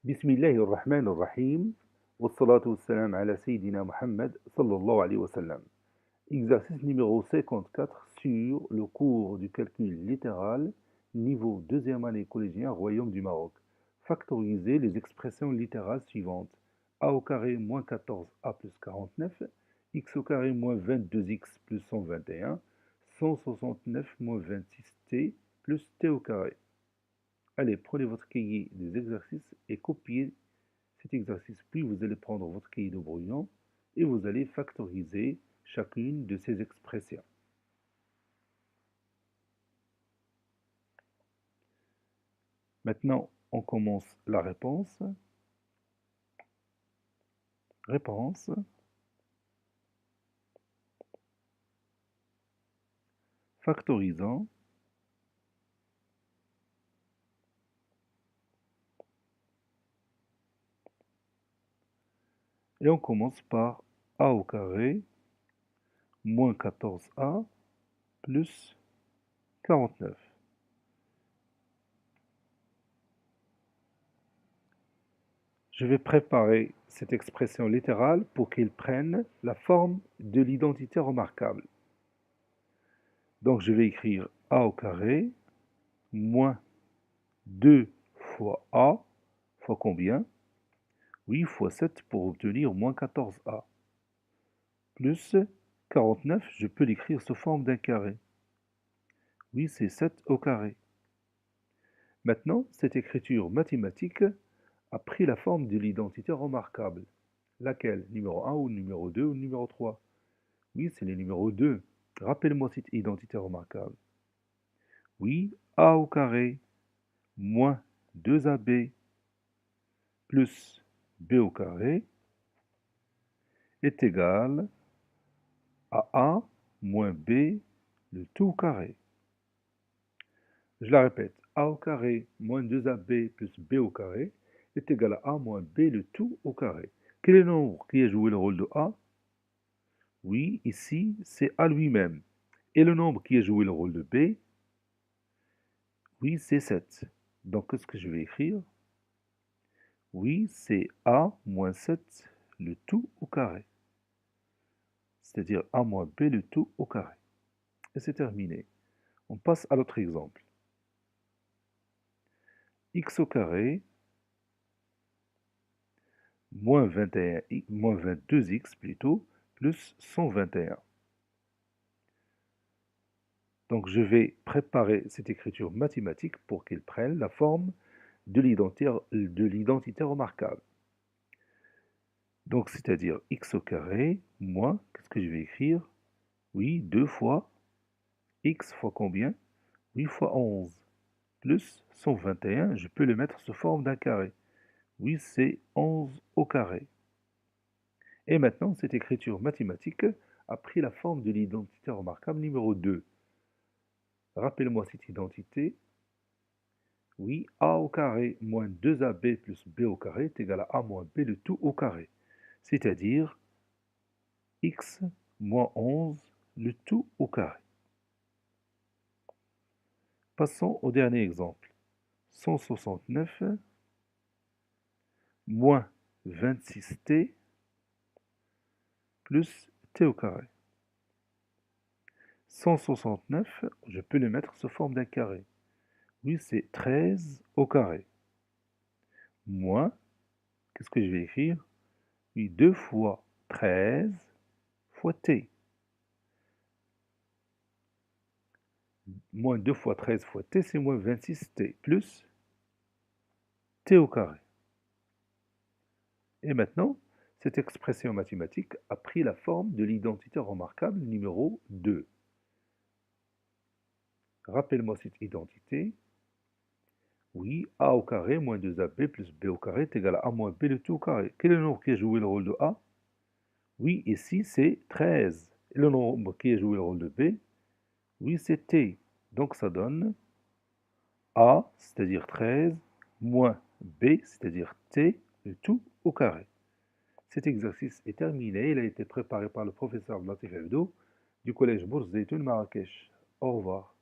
بسم الله الرحمن الرحيم والصلاة والسلام على سيدنا Mohammed sallallahu alayhi wa sallam. Exercice numéro 54 sur le cours du calcul littéral, niveau deuxième année collégien, Royaume du Maroc. Factoriser les expressions littérales suivantes. A au carré moins 14a plus 49, x au carré moins 22x plus 121, 169 moins 26t plus t au carré. Allez, prenez votre cahier des exercices et copiez cet exercice. Puis vous allez prendre votre cahier de brouillon et vous allez factoriser chacune de ces expressions. Maintenant, on commence la réponse. Réponse. Factorisant. Et on commence par a au carré moins 14a plus 49. Je vais préparer cette expression littérale pour qu'elle prenne la forme de l'identité remarquable. Donc je vais écrire a au carré moins 2 fois a fois combien? Oui, fois 7 pour obtenir moins 14a. Plus 49, je peux l'écrire sous forme d'un carré. Oui, c'est 7 au carré. Maintenant, cette écriture mathématique a pris la forme de l'identité remarquable. Laquelle? Numéro 1 ou numéro 2 ou numéro 3? Oui, c'est le numéro 2. Rappelle-moi cette identité remarquable. Oui, a au carré moins 2ab plus b au carré est égal à a moins b le tout au carré. Je la répète, a au carré moins 2ab plus b au carré est égal à a moins b le tout au carré. Quel est le nombre qui a joué le rôle de a? Oui, ici, c'est a lui-même. Et le nombre qui a joué le rôle de b? Oui, c'est 7. Donc, qu'est-ce que je vais écrire? Oui, c'est a moins 7 le tout au carré. C'est-à-dire a moins b le tout au carré. Et c'est terminé. On passe à l'autre exemple. X au carré moins 21, moins 22x plutôt, plus 121. Donc je vais préparer cette écriture mathématique pour qu'elle prenne la forme de l'identité remarquable. Donc c'est-à-dire x au carré moins, qu'est-ce que je vais écrire? Oui, 2 fois x fois combien? 8 fois 11 plus 121, je peux le mettre sous forme d'un carré. Oui, c'est 11 au carré. Et maintenant, cette écriture mathématique a pris la forme de l'identité remarquable numéro 2. Rappelle-moi cette identité. Oui, a au carré moins 2ab plus b au carré est égal à moins b le tout au carré. C'est-à-dire x moins 11 le tout au carré. Passons au dernier exemple. 169 moins 26t plus t au carré. 169, je peux le mettre sous forme d'un carré. Oui, c'est 13 au carré. Moins, qu'est-ce que je vais écrire? Oui, 2 fois 13 fois t. Moins 2 fois 13 fois t, c'est moins 26t, plus t au carré. Et maintenant, cette expression mathématique a pris la forme de l'identité remarquable numéro 2. Rappelle-moi cette identité. Oui, a au carré moins 2ab plus b au carré est égal à moins b le tout au carré. Quel est le nombre qui a joué le rôle de a? Oui, ici c'est 13. Et le nombre qui a joué le rôle de b? Oui, c'est t. Donc ça donne a, c'est-à-dire 13, moins b, c'est-à-dire t, le tout au carré. Cet exercice est terminé. Il a été préparé par le professeur Latif Hebdo du collège Bourse Zeytoun Marrakech. Au revoir.